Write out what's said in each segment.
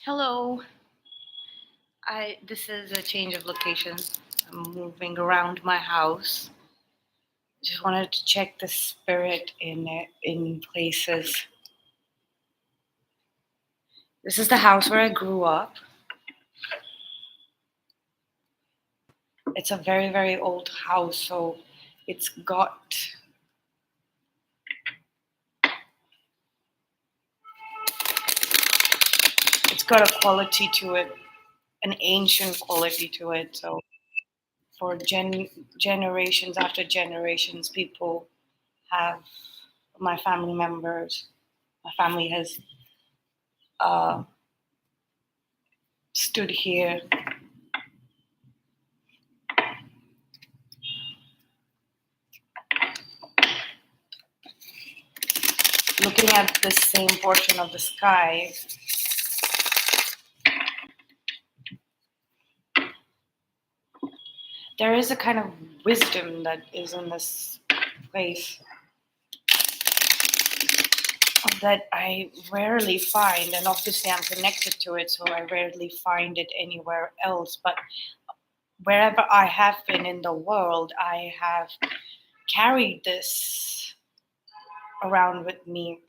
Hello. This is a change of location. I'm moving around my house. Just wanted to check the spirit in places. This is the house where I grew up. It's a very very old house, so it's got it's got a quality to it, an ancient quality to it. So for generations after generations, people have my family members. My family has uh, stood here looking at the same portion of the sky. There is a kind of wisdom that is in this place that I rarely find, and obviously I'm connected to it, so I rarely find it anywhere else. But wherever I have been in the world, I have carried this around with me,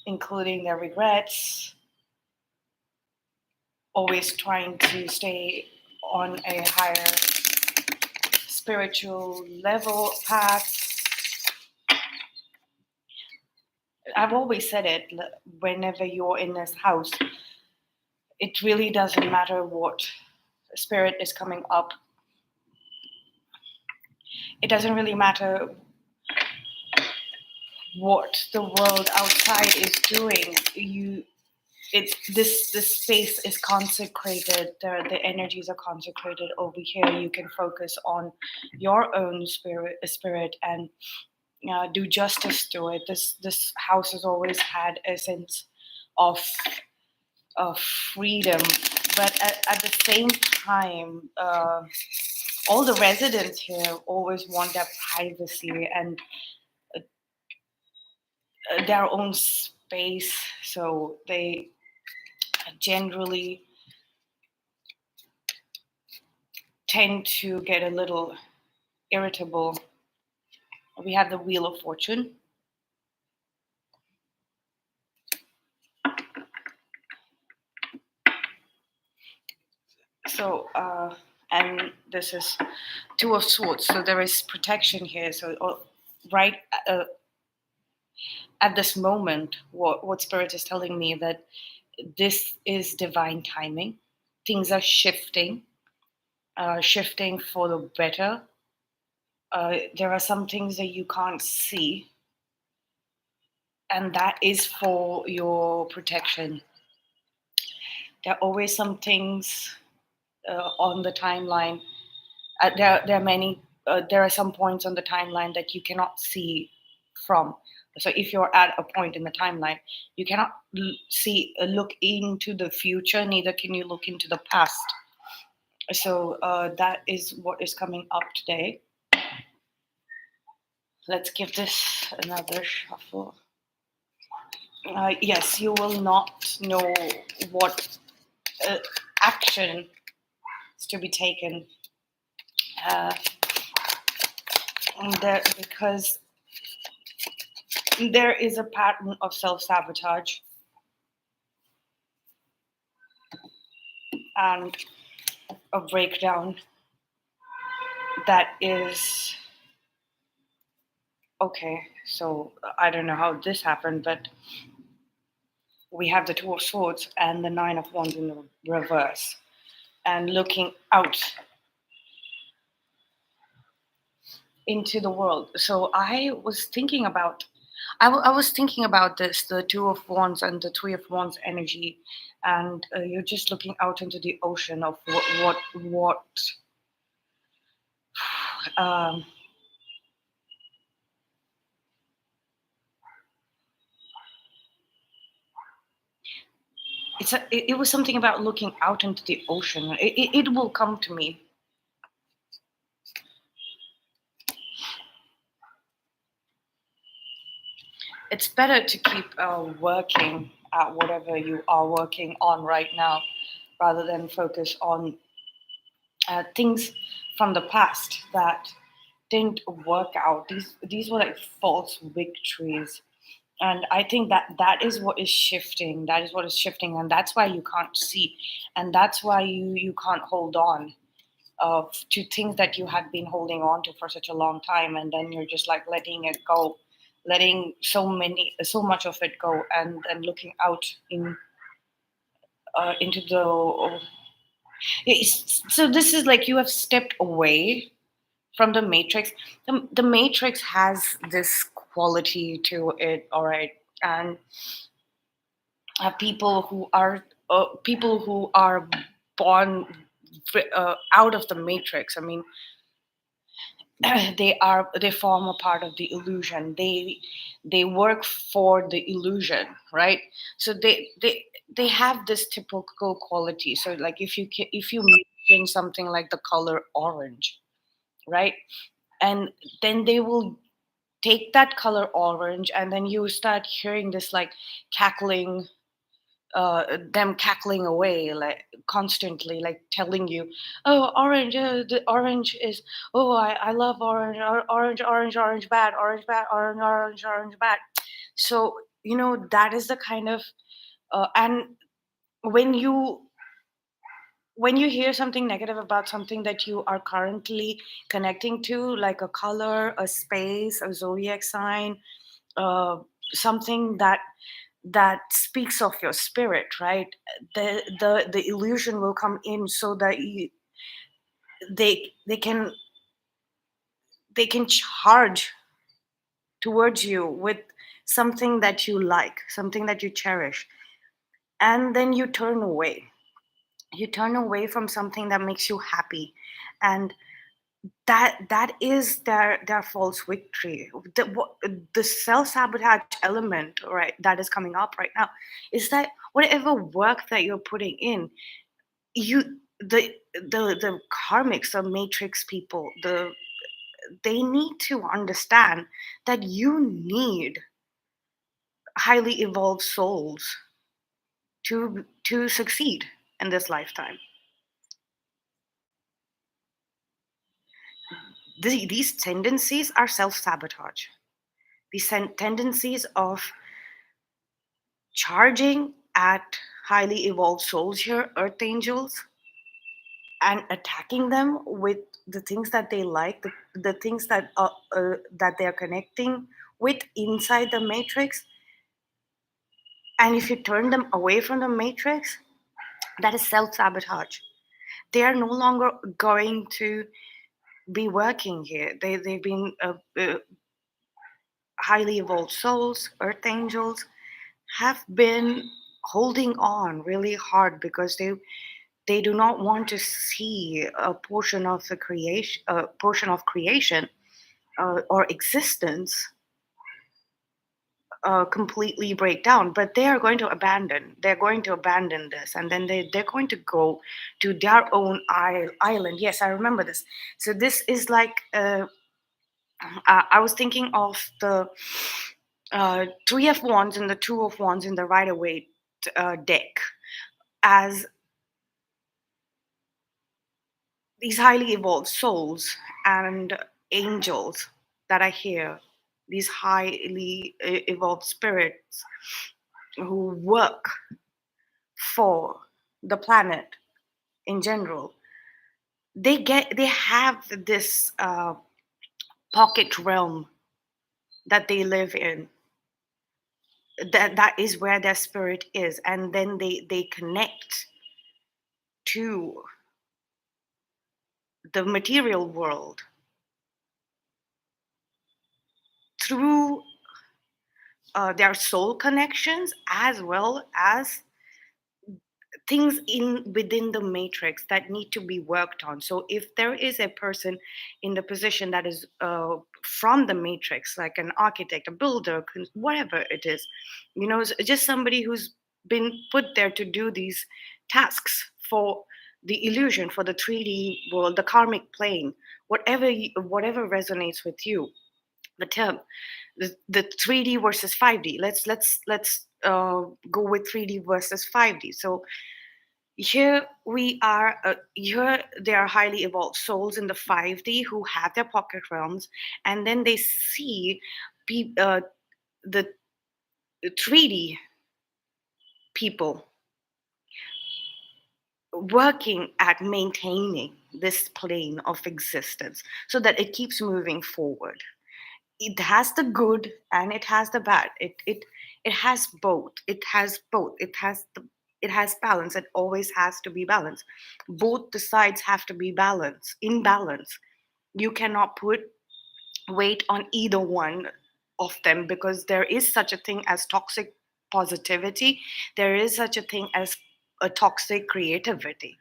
including the regrets, always trying to stay on a higher spiritual level path. I've always said it, whenever you're in this house, it really doesn't matter what spirit is coming up. It doesn't really matter what the world outside is doing. This space is consecrated. The energies are consecrated over here. You can focus on your own spirit and do justice to it. This house has always had a sense of freedom, but at the same time, all the residents here always want their privacy and their own space, so they generally tend to get a little irritable. We have the Wheel of Fortune. So, and this is Two of Swords. So there is protection here. So, right at this moment, what Spirit is telling me that this is divine timing. Things are shifting for the better. There are some things that you can't see, and that is for your protection. There are always some things on the timeline. There are many. There are some points on the timeline that you cannot see from. So if you're at a point in the timeline, you cannot look into the future. Neither can you look into the past. So that is what is coming up today. Let's give this another shuffle. Yes, you will not know what action is to be taken because there is a pattern of self-sabotage and a breakdown that is okay. So I don't know how this happened, but we have the Two of Swords and the Nine of Wands in the reverse, and looking out into the world. So I was thinking about this, the Two of Wands and the Three of Wands energy, and you're just looking out into the ocean of what um, it was something about looking out into the ocean. It will come to me. It's better to keep working at whatever you are working on right now, rather than focus on things from the past that didn't work out. These were like false victories, and I think that that is what is shifting. That is what is shifting, and that's why you can't see, and that's why you can't hold on to things that you had been holding on to for such a long time, and then you're just like letting it go, letting so much of it go, and looking out into the. So this is like you have stepped away from the matrix. The matrix has this quality to it, all right, and people who are born out of the matrix, I mean, they form a part of the illusion. They work for the illusion, right? So they have this typical quality. So like if you mention something like the color orange, right, and then they will take that color orange, and then you start hearing this like cackling, them cackling away like constantly, like telling you, oh, orange, the orange is, oh, I love orange, orange, orange, orange bad, orange bad, orange, orange, orange bad. So that is the kind of and when you when you hear something negative about something that you are currently connecting to, like a color, a space, a zodiac sign, uh, something that speaks of your spirit, right? The illusion will come in so that they can charge towards you with something that you like, something that you cherish, and then you turn away from something that makes you happy, and that is their false victory. The self-sabotage element, right, that is coming up right now is that whatever work that you're putting in, you the karmics, the matrix people, they need to understand that you need highly evolved souls to succeed in this lifetime. These tendencies are self-sabotage. These tendencies of charging at highly evolved souls here, earth angels, and attacking them with the things that they like, the things that they're connecting with inside the matrix. And if you turn them away from the matrix, that is self-sabotage. They are no longer going to be working here. They've been highly evolved souls, earth angels, have been holding on really hard because they do not want to see a portion of the creation or existence completely break down. But they are going to abandon. They're going to abandon this, and then they're going to go to their own island. Yes, I remember this. So this is like I was thinking of the three of wands and the two of wands in the Rider Waite deck as these highly evolved souls and angels that I hear, these highly evolved spirits who work for the planet in general. They have this pocket realm that they live in. That is where their spirit is, and then they connect to the material world through their soul connections, as well as things in within the matrix that need to be worked on. So if there is a person in the position that is from the matrix, like an architect, a builder, whatever it is, just somebody who's been put there to do these tasks for the illusion, for the 3D world, the karmic plane, whatever resonates with you, the term, the 3D versus 5D. Let's go with 3D versus 5D. So here we are. Here they are highly evolved souls in the 5D who have their pocket realms, and then they see the 3D people working at maintaining this plane of existence so that it keeps moving forward. It has the good and it has the bad. It has both. It has both. It has balance. It always has to be balanced. Both the sides have to be balanced, in balance. You cannot put weight on either one of them, because there is such a thing as toxic positivity. There is such a thing as a toxic creativity,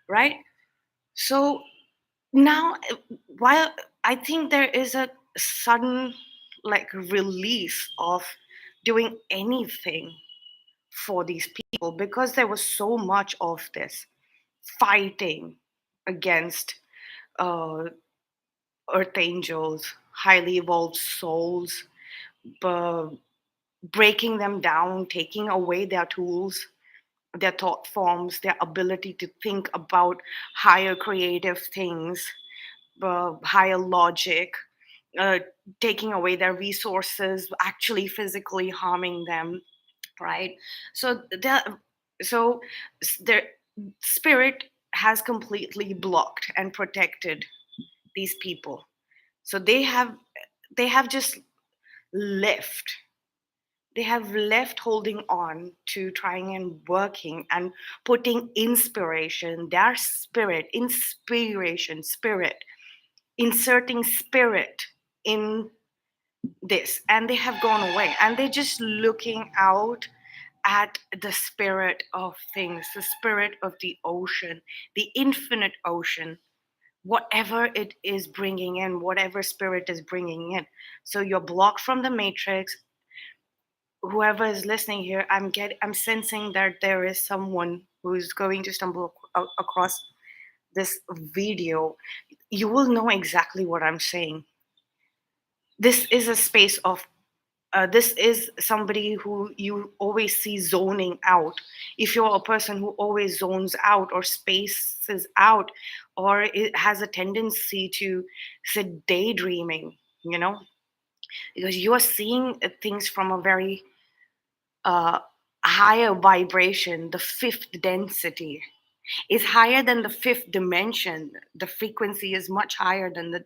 right? So now, while I think there is a sudden like release of doing anything for these people, because there was so much of this fighting against uh, earth angels, highly evolved souls, bu- breaking them down, taking away their tools, their thought forms, their ability to think about higher creative things, higher logic, uh, taking away their resources, actually physically harming them, right? So so their spirit has completely blocked and protected these people. So they have just left. They have left holding on to trying and working and putting inspiration, their spirit, spirit, inserting spirit in this, and they have gone away, and they're just looking out at the spirit of things, the spirit of the ocean, the infinite ocean, whatever it is bringing in, whatever spirit is bringing in. So you're blocked from the matrix. Whoever is listening here, I'm sensing that there is someone who's going to stumble across this video. You will know exactly what I'm saying. This is a space of this is somebody who you always see zoning out. If you're a person who always zones out or spaces out, or it has a tendency to sit daydreaming, you know, because you are seeing things from a very uh, higher vibration, the fifth density is higher than the fifth dimension. The frequency is much higher than the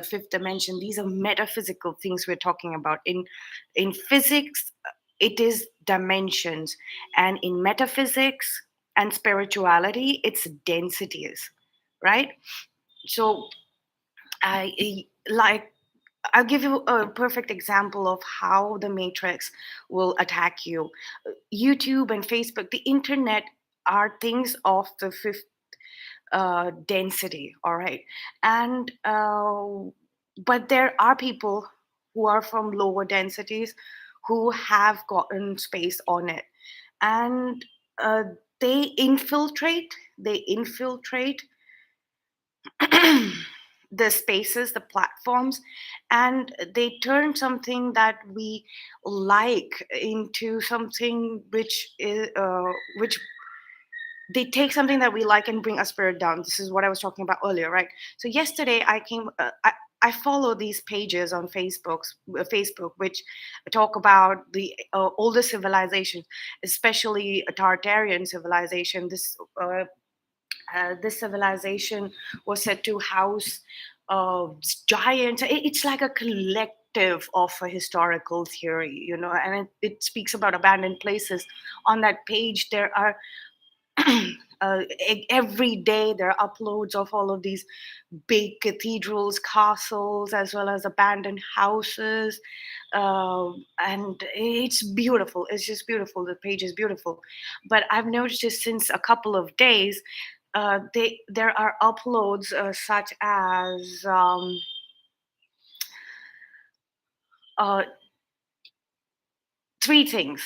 fifth dimension. These are metaphysical things we're talking about. In physics, it is dimensions, and in metaphysics and spirituality, it's densities, right? So like I'll give you a perfect example of how the matrix will attack you. YouTube and Facebook, the internet are things of the fifth density, all right, and but there are people who are from lower densities who have gotten space on it, and uh, they infiltrate the spaces, the platforms, and they turn something that we like into something which they take something that we like and bring our spirit down. This is what I was talking about earlier, right? So yesterday I follow these pages on Facebook, which talk about the older civilizations, especially a Tartarian civilization. This civilization was said to house giants. It's like a collective of a historical theory, you know, and it speaks about abandoned places. On that page, there are every day there are uploads of all of these big cathedrals, castles, as well as abandoned houses, and it's beautiful. It's just beautiful. The page is beautiful. But I've noticed since a couple of days, there are uploads such as uh, three things.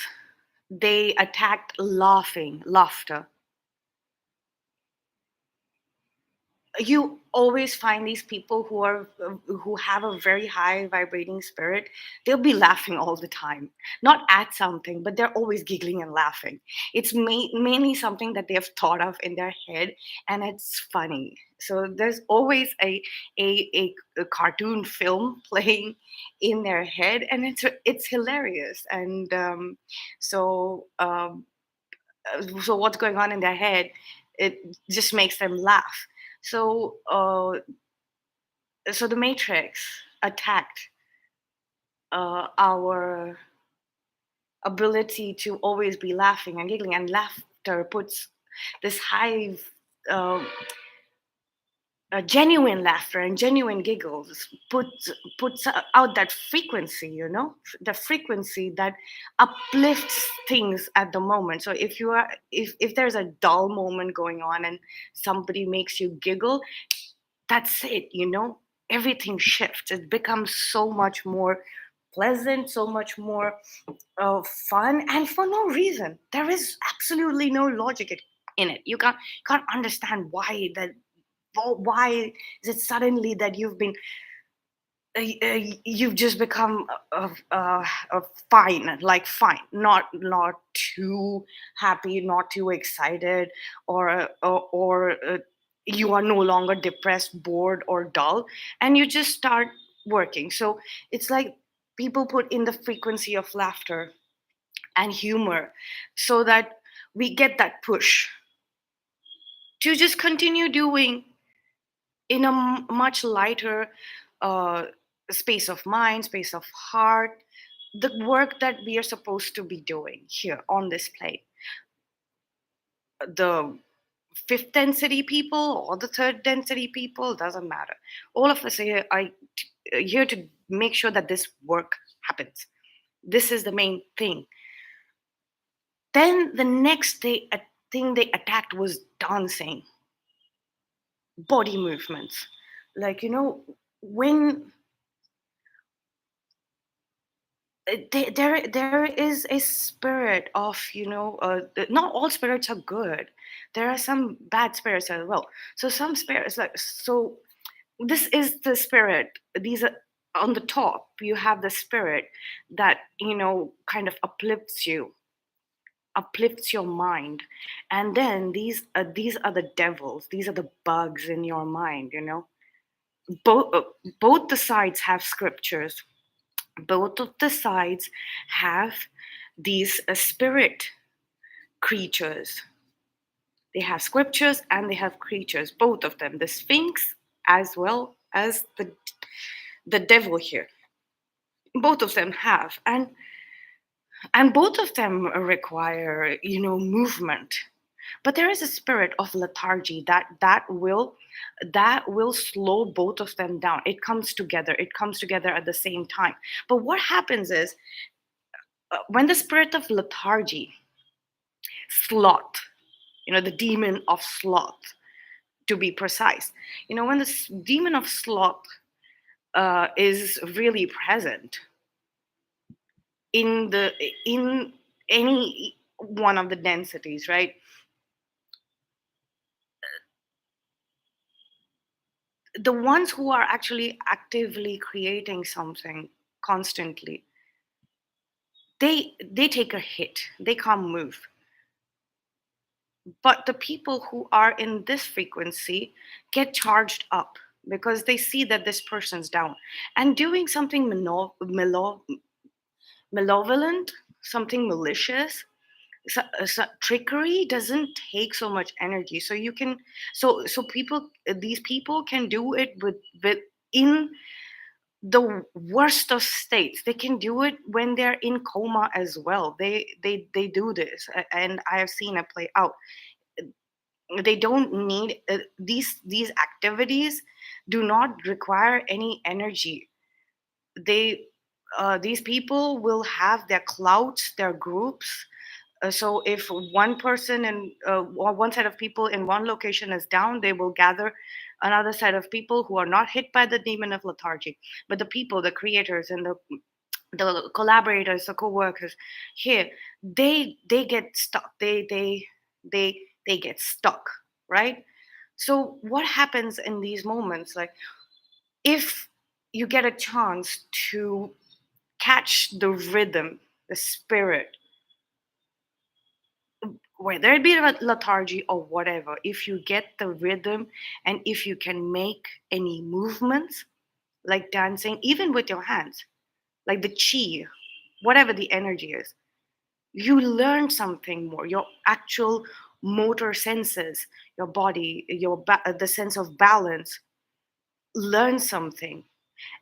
They attacked laughter. you always find these people who have a very high vibrating spirit. They'll be laughing all the time, not at something, but they're always giggling and laughing. It's mainly something that they have thought of in their head, and it's funny. So there's always a cartoon film playing in their head, and it's hilarious. And so what's going on in their head, it just makes them laugh. So uh, so the Matrix attacked our ability to always be laughing and giggling, and laughter puts this high, uh, genuine laughter and genuine giggles puts out that frequency, the frequency that uplifts things at the moment. So if there's a dull moment going on and somebody makes you giggle, that's it. Everything shifts. It becomes so much more pleasant, so much more fun, and for no reason. There is absolutely no logic in it. You can't understand why is it suddenly that you've just become fine, like fine, not too happy, not too excited, or you are no longer depressed, bored, or dull, and you just start working. So it's like people put in the frequency of laughter and humor so that we get that push to just continue doing in a much lighter uh, space of mind, space of heart, the work that we are supposed to be doing here on this plane. The fifth density people or the third density people, doesn't matter. All of us are here to make sure that this work happens. This is the main thing. Then the next day, a thing they attacked was dancing, body movements. Like, when there is a spirit of, not all spirits are good. There are some bad spirits as well. So some spirits, like, so this is the spirit. These are on the top. You have the spirit that, kind of uplifts your mind. And then these are the devils. These are the bugs in your mind. Both the sides have scriptures. Both of the sides have these spirit creatures. They have scriptures and they have creatures, both of them, the sphinx as well as the devil here. Both of them have, and both of them require, movement. But there is a spirit of lethargy that will slow both of them down. It comes together at the same time. But what happens is, when the spirit of lethargy, sloth, the demon of sloth, to be precise, when the demon of sloth is really present in any one of the densities, right? The ones who are actually actively creating something constantly, they take a hit, they can't move. But the people who are in this frequency get charged up because they see that this person's down and doing something malevolent, something malicious. Trickery doesn't take so much energy, so you can so people these people can do it with in the worst of states. They can do it when they're in coma as well. They do this, and I have seen it play out. They don't need these activities do not require any energy. They These people will have their clouds, their groups. So if one person or one set of people in one location is down, they will gather another set of people who are not hit by the demon of lethargy, but the people, the creators, and the collaborators, the co-workers here, they get stuck. They get stuck, right? So what happens in these moments, like if you get a chance to catch the rhythm, the spirit, whether it be lethargy or whatever, if you get the rhythm and if you can make any movements like dancing, even with your hands, like the chi, whatever the energy is, you learn something more. Your actual motor senses, your body, the sense of balance, learn something.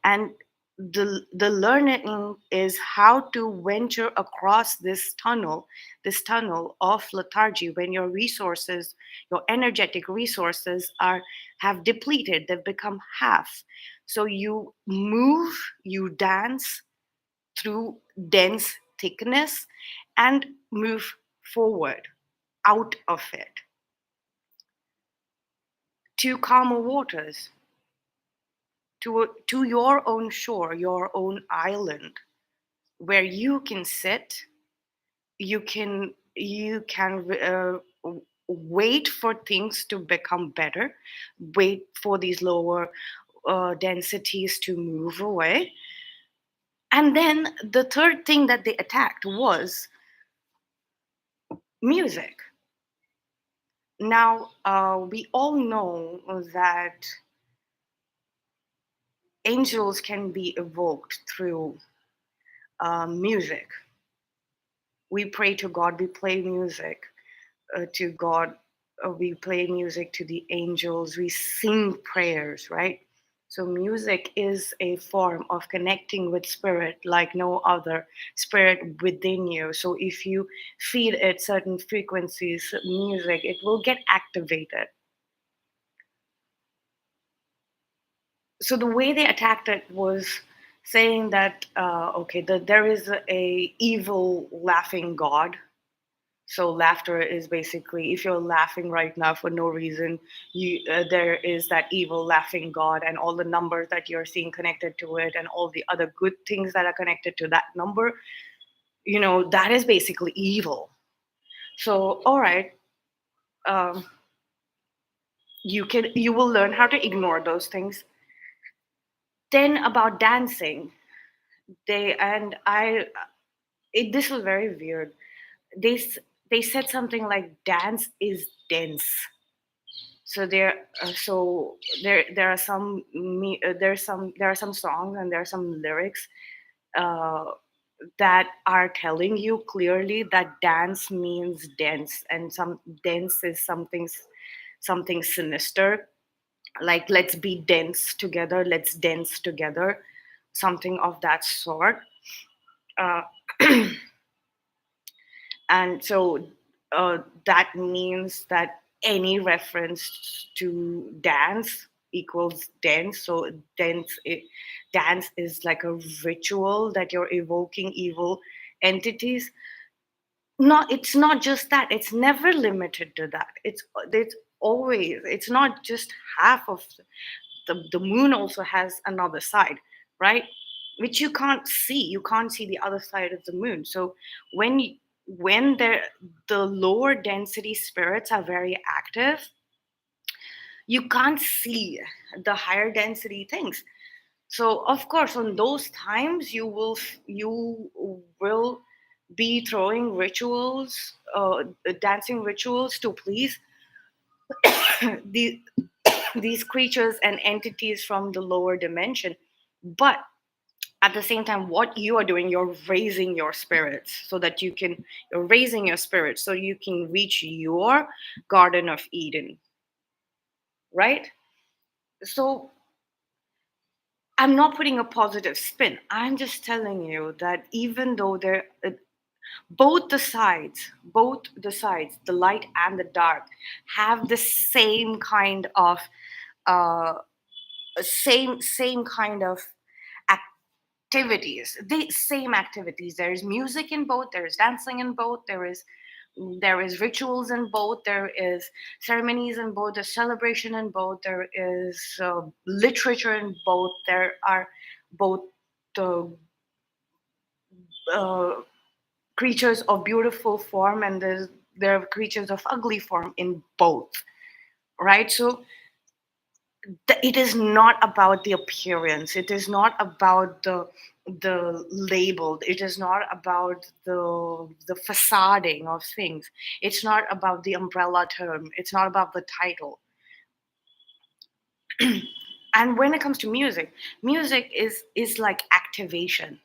And the learning is how to venture across this tunnel of lethargy when your resources, your energetic resources are have depleted, they've become half. So you move, you dance through dense thickness and move forward out of it to calmer waters, to your own shore, your own island, where you can sit, you can wait for things to become better, wait for these lower densities to move away. And then the third thing that they attacked was music. Now, we all know that angels can be evoked through music. We pray to God, we play music to God, we play music to the angels, we sing prayers, right? So, music is a form of connecting with spirit like no other, spirit within you. So, if you feed it certain frequencies, music, it will get activated. So the way they attacked it was saying that okay, there is a evil laughing god. So laughter is basically, if you're laughing right now for no reason, you there is that evil laughing god, and all the numbers that you're seeing connected to it and all the other good things that are connected to that number, that is basically evil. So all right, um, you will learn how to ignore those things. Then about dancing, they and I this was very weird. They said something like dance is dense. So there are some songs and there are some lyrics uh, that are telling you clearly that dance means dense, and some dense is something sinister, like let's be dense together, let's dance together, something of that sort. uh, and so that means that any reference to dance equals dance. So dance is like a ritual that you're evoking evil entities. Not, it's not just that, it's never limited to that. It's always, it's not just half of the moon also has another side, right? Which you can't see the other side of the moon. So when you, when the lower density spirits are very active, you can't see the higher density things. So of course on those times you will be throwing rituals, dancing rituals to please the, these creatures and entities from the lower dimension. But at the same time, what you are doing, you're raising your spirits so that you're raising your spirits so you can reach your Garden of Eden, right? So I'm not putting a positive spin. I'm just telling you that even though both the sides, the light and the dark, have the same kind of uh, same kind of activities, the same activities. There is music in both, there is dancing in both, there is rituals in both, there is ceremonies in both, there's celebration in both, there is literature in both, there are both the uh, creatures of beautiful form, and there are creatures of ugly form in both. right? So it is not about the appearance, it is not about the label, it is not about the facading of things, it's not about the umbrella term, it's not about the title. And when it comes to music, music is like activation.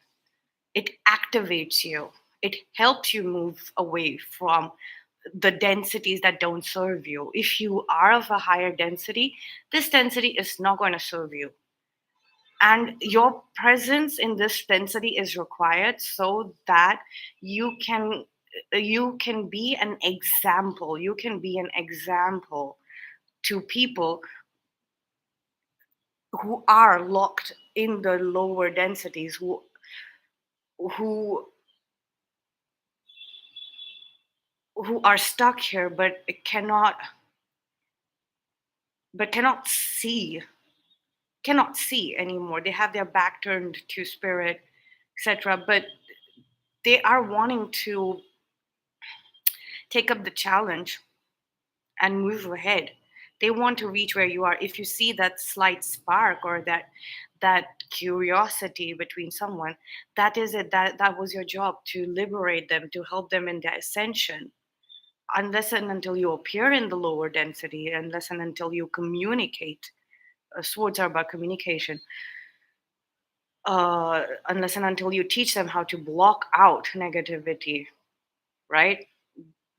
It activates you, it helps you move away from the densities that don't serve you. If you are of a higher density, this density is not going to serve you, and your presence in this density is required so that you can be an example, you can be an example to people who are locked in the lower densities, who who are stuck here but cannot see anymore. They have their back turned to spirit, etc. But they are wanting to take up the challenge and move ahead. They want to reach where you are. If you see that slight spark or that curiosity between someone, that is it. That was your job, to liberate them, to help them in their ascension. Unless and until you appear in the lower density, unless and until you communicate, swords are about communication. Unless and until you teach them how to block out negativity, right?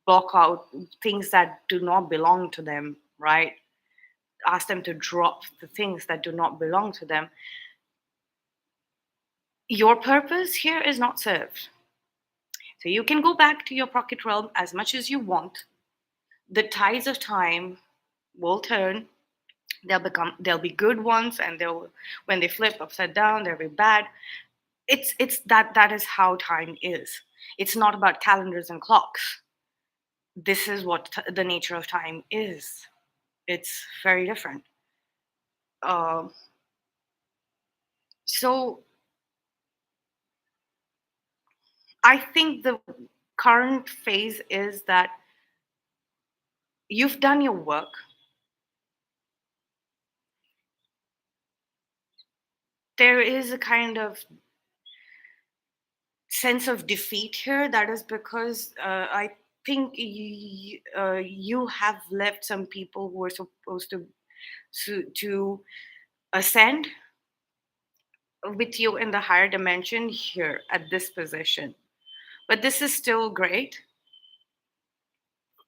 Block out things that do not belong to them, right? Ask them to drop the things that do not belong to them, your purpose here is not served. So you can go back to your pocket realm as much as you want. The tides of time will turn. They'll be good ones, and they'll, when they flip upside down, they'll be bad. It's that is how time is. It's not about calendars and clocks. This is what the nature of time is. It's very different. Uh, so I think the current phase is that you've done your work. There is a kind of sense of defeat here. That is because I think you have left some people who are supposed to ascend with you in the higher dimension here at this position. But this is still great.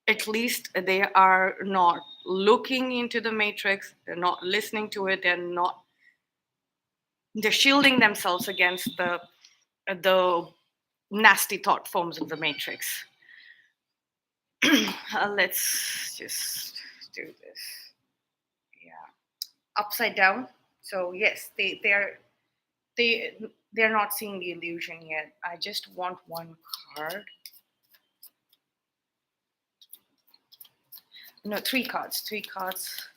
At least they are not looking into the matrix, they're not listening to it, they're shielding themselves against the nasty thought forms of the matrix. Let's just do this. Yeah, upside down. So yes, they they're not seeing the illusion yet. I just want one card. No, three cards. Three cards.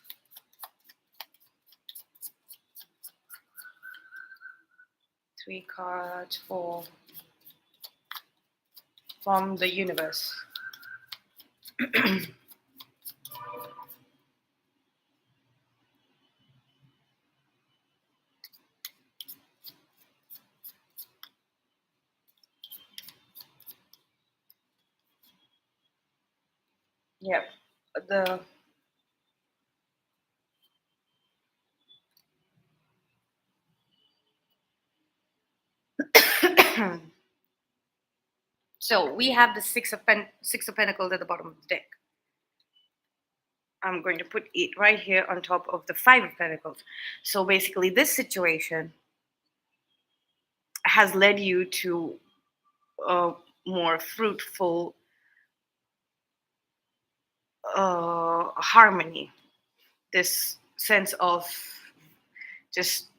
Three cards for from the universe. Yep. The so we have the six of pentacles at the bottom of the deck. I'm going to put it right here on top of the five of pentacles. So basically, this situation has led you to a more fruitful harmony. This sense of just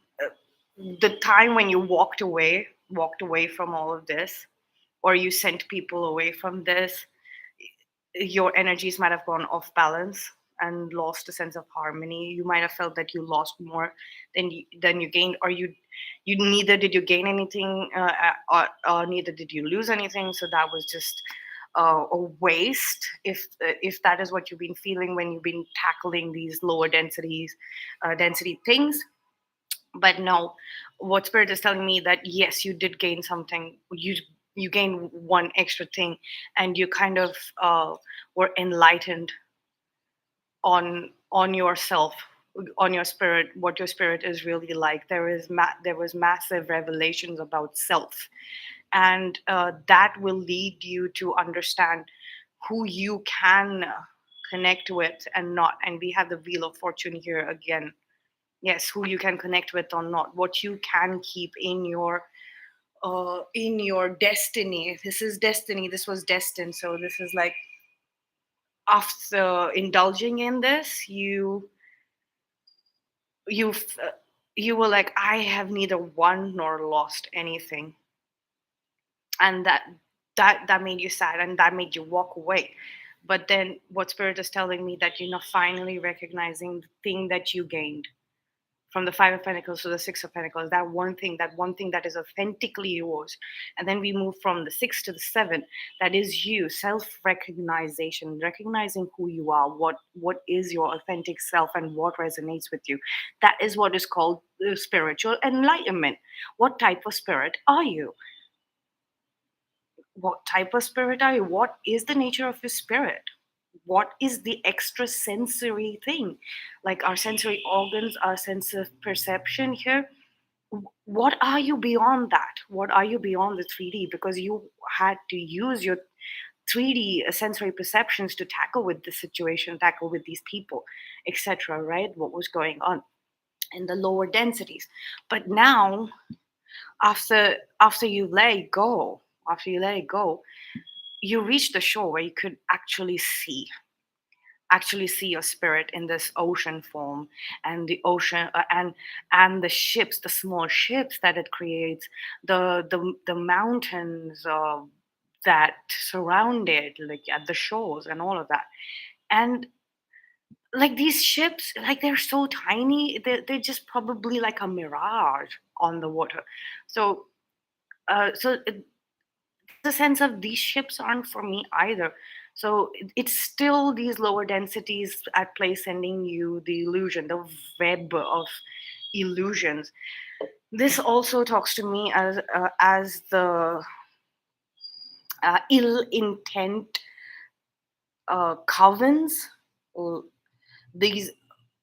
the time when you walked away from all of this, or you sent people away from this, your energies might have gone off balance and lost a sense of harmony. You might have felt that you lost more than you gained, or you neither did you gain anything, or neither did you lose anything. So that was just a waste, if that is what you've been feeling when you've been tackling these lower density things. But no, what spirit is telling me that yes, you did gain something. You gained one extra thing, and you kind of were enlightened on yourself, on your spirit, what your spirit is really like. There was massive revelations about self, and that will lead you to understand who you can connect with and not. And we have the wheel of fortune here again. Yes, who you can connect with or not, what you can keep in your destiny. This is destiny, this was destined. So this is like, after indulging in this, you you were like, I have neither won nor lost anything. And that made you sad, and that made you walk away. But then what spirit is telling me, that you're not finally recognizing the thing that you gained from the Five of Pentacles to the Six of Pentacles, that one thing that is authentically yours. And then we move from the six to the seven, that is you, self-recognition, recognizing who you are, what is your authentic self and what resonates with you. That is what is called spiritual enlightenment. What type of spirit are you? What type of spirit are you? What is the nature of your spirit? What is the extra sensory thing, like our sensory organs, our sense of perception here? What are you beyond that? What are you beyond the 3D? Because you had to use your 3D sensory perceptions to tackle with the situation, tackle with these people, etc., right? What was going on in the lower densities. But now, after you let it go, you reach the shore where you could actually see your spirit in this ocean form, and the ocean, and the ships, the small ships that it creates, the mountains that surround it, like at the shores and all of that. And like these ships, like they're so tiny, they're just probably like a mirage on the water. So the sense of these ships aren't for me either. So it's still these lower densities at play, sending you the illusion, the web of illusions. This also talks to me as the ill intent covens. uh, these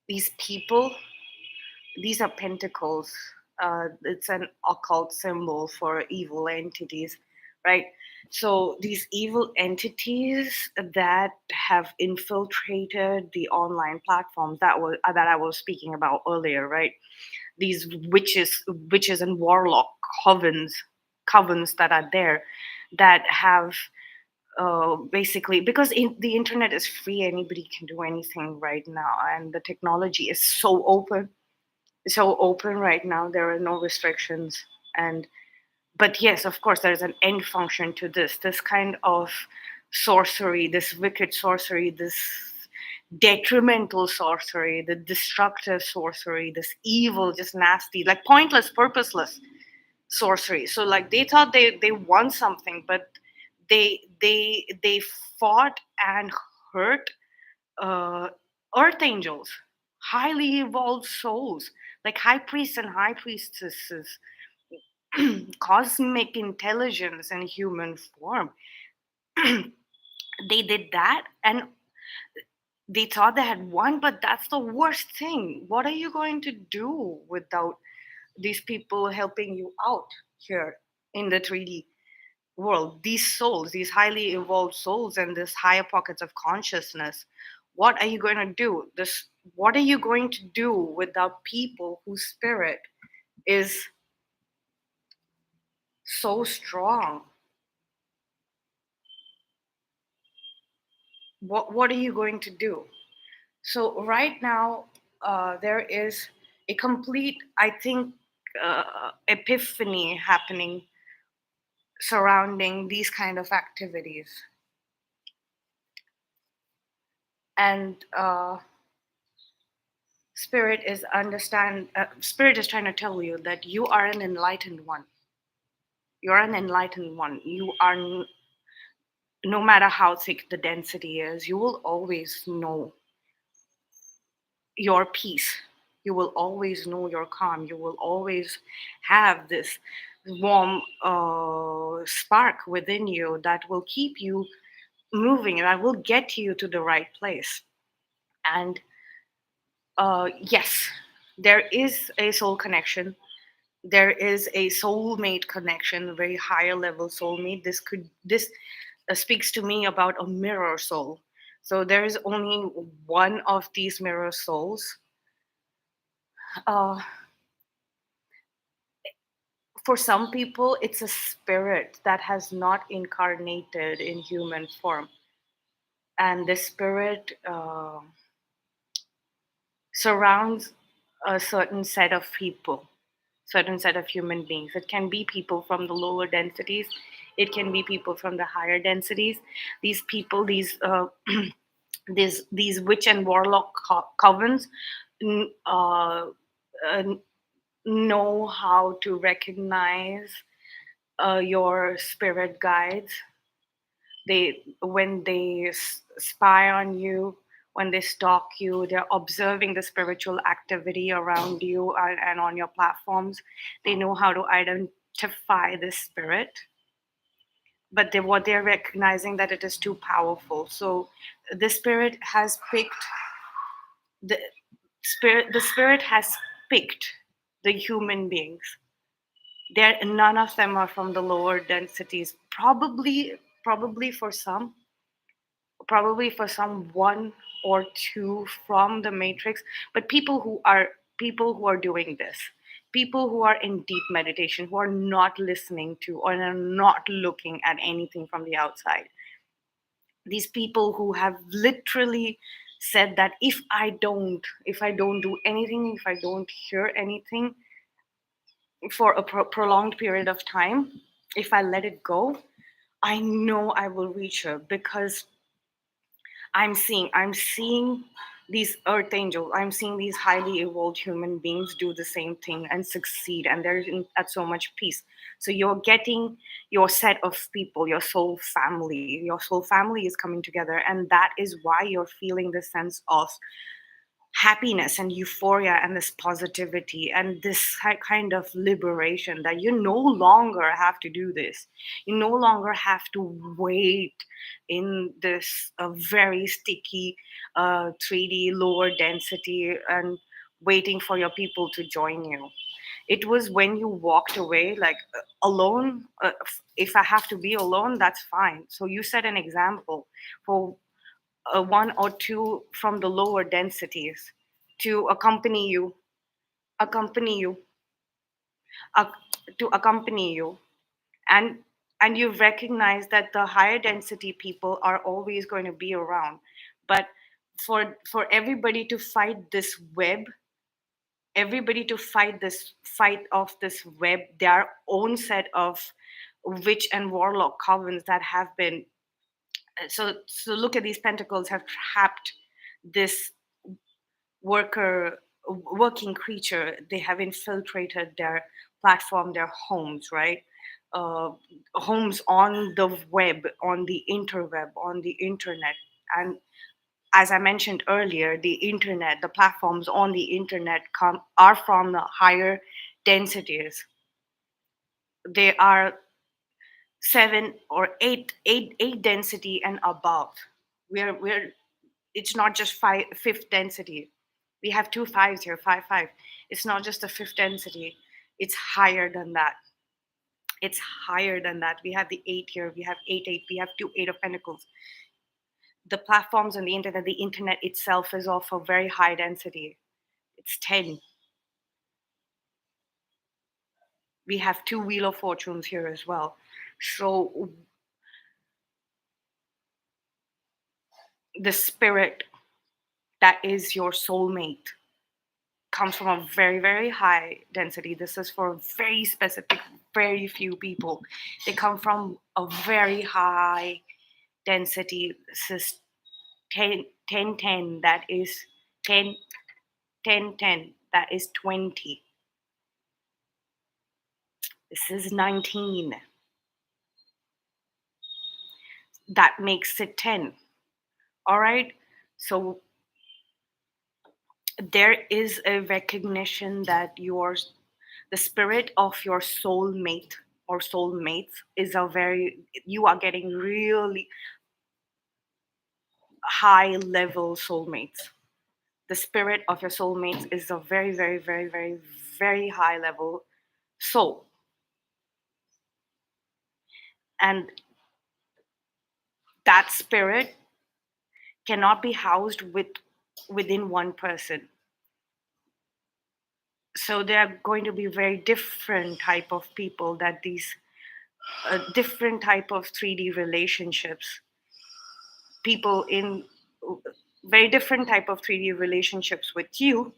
these people, these are pentacles. It's an occult symbol for evil entities, right? So these evil entities that have infiltrated the online platforms that I was speaking about earlier, right? These witches and warlock covens that are there, that have basically, because the internet is free, anybody can do anything right now, and the technology is so open right now. There are no restrictions. And but yes, of course, there's an end function to this kind of sorcery, this wicked sorcery, this detrimental sorcery, the destructive sorcery, this evil, just nasty, like pointless, purposeless sorcery. So like they thought they won something, but they fought and hurt uh, earth angels, highly evolved souls, like high priests and high priestesses, cosmic intelligence in human form. They did that, and they thought they had won, but that's the worst thing. What are you going to do without these people helping you out here in the 3D world? These souls, these highly evolved souls, and this higher pockets of consciousness. What are you going to do? What are you going to do without people whose spirit is so strong? What are you going to do? So right now, there is a complete, I think, epiphany happening surrounding these kind of activities. And spirit is trying to tell you that you are an enlightened one. You're an enlightened one. no matter how thick the density is, you will always know your peace. You will always know your calm. You will always have this warm spark within you that will keep you moving, that will get you to the right place. And yes, there is a soul connection. There is a soulmate connection, a very higher level soulmate. This speaks to me about a mirror soul. So there is only one of these mirror souls. Uh, for some people, it's a spirit that has not incarnated in human form, and this spirit surrounds a certain set of people, certain set of human beings. It can be people from the lower densities, it can be people from the higher densities. These people, these witch and warlock covens n- uh, uh, know how to recognize your spirit guides. They when they spy on you, when they stalk you, they're observing the spiritual activity around you and on your platforms. They know how to identify this spirit, but what they're recognizing that it is too powerful. So the spirit has picked the spirit has picked the human beings. There, none of them are from the lower densities. Probably for some, probably for some one or two from the matrix, but people who are doing this, people who are in deep meditation, who are not listening to or are not looking at anything from the outside. These people who have literally said that if I don't do anything, if I don't hear anything for a prolonged period of time, if I let it go, I know I will reach her, because I'm seeing these earth angels. I'm seeing these highly evolved human beings do the same thing and succeed, and they're at so much peace. So you're getting your set of people, your soul family. Your soul family is coming together, and that is why you're feeling this sense of happiness and euphoria and this positivity and this kind of liberation, that you no longer have to do this. You no longer have to wait in this very sticky 3D lower density and waiting for your people to join you. It was when you walked away, like alone. If I have to be alone, that's fine. So you set an example for one or two from the lower densities to accompany you, ac- to accompany you, and you recognize that the higher density people are always going to be around, but for everybody to fight this web, everybody to fight off this web, their own set of witch and warlock covens that have been so look at these pentacles have trapped this working creature. They have infiltrated their platform, their homes, right? uh, Homes on the web, on the interweb, on the internet. And as I mentioned earlier, the internet, the platforms on the internet are from the higher densities. They are seven or eight density and above. We're It's not just fifth density. We have two fives here, five five. It's not just the fifth density. It's higher than that. It's higher than that. We have the eight here. We have eight. We have two eight of pentacles. The platforms on the internet itself is of a very high density. It's 10. We have two wheel of fortunes here as well. So the spirit that is your soulmate comes from a very, very high density. This is for very specific, very few people. They come from a very high density. This is 10, 10, 10, that is 10, 10, 10, that is 20. This is 19. that makes it 10. All right. So there is a recognition that the spirit of your soulmate or soulmates is a very, you are getting really high level soulmates. The spirit of your soulmates is a very, very, very, very, very high level soul. And that spirit cannot be housed within one person. So there are going to be very different type of people, that these different type of 3D relationships, people in very different type of 3D relationships with you,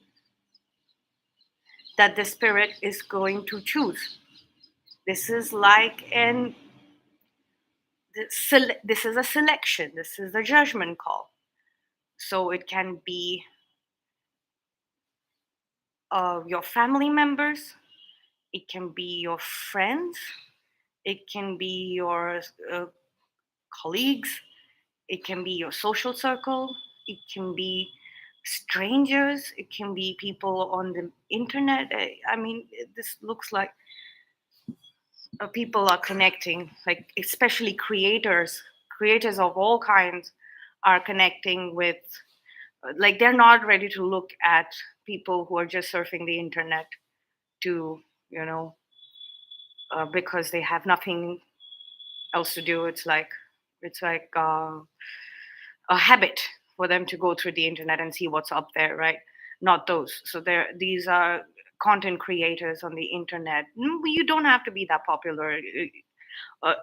that the spirit is going to choose. This is like an this is a selection, this is a judgment call. So it can be your family members, it can be your friends, it can be your colleagues, it can be your social circle, it can be strangers, it can be people on the internet. I mean, this looks like people are connecting, like especially creators of all kinds are connecting with, like they're not ready to look at people who are just surfing the internet to, you know, because they have nothing else to do. It's like a habit for them to go through the internet and see what's up there, right? Not those. So these are content creators on the internet. You don't have to be that popular. Uh,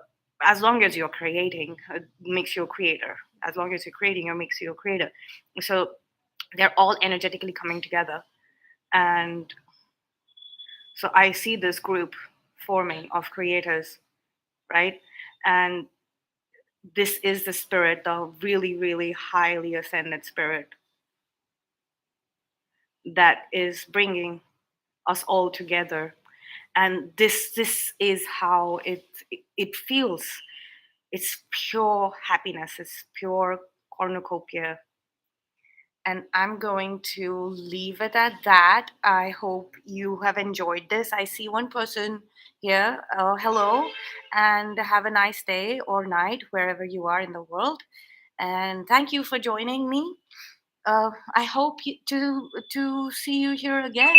as long as you're creating, it makes you a creator. As long as you're creating, it makes you a creator. So they're all energetically coming together. And so I see this group forming of creators, right? And this is the spirit, the really, really highly ascended spirit that is bringing us all together. And this is how it feels. It's pure happiness, it's pure cornucopia. And I'm going to leave it at that. I hope you have enjoyed this. I see one person here. Hello, and have a nice day or night wherever you are in the world. And thank you for joining me. I hope to see you here again.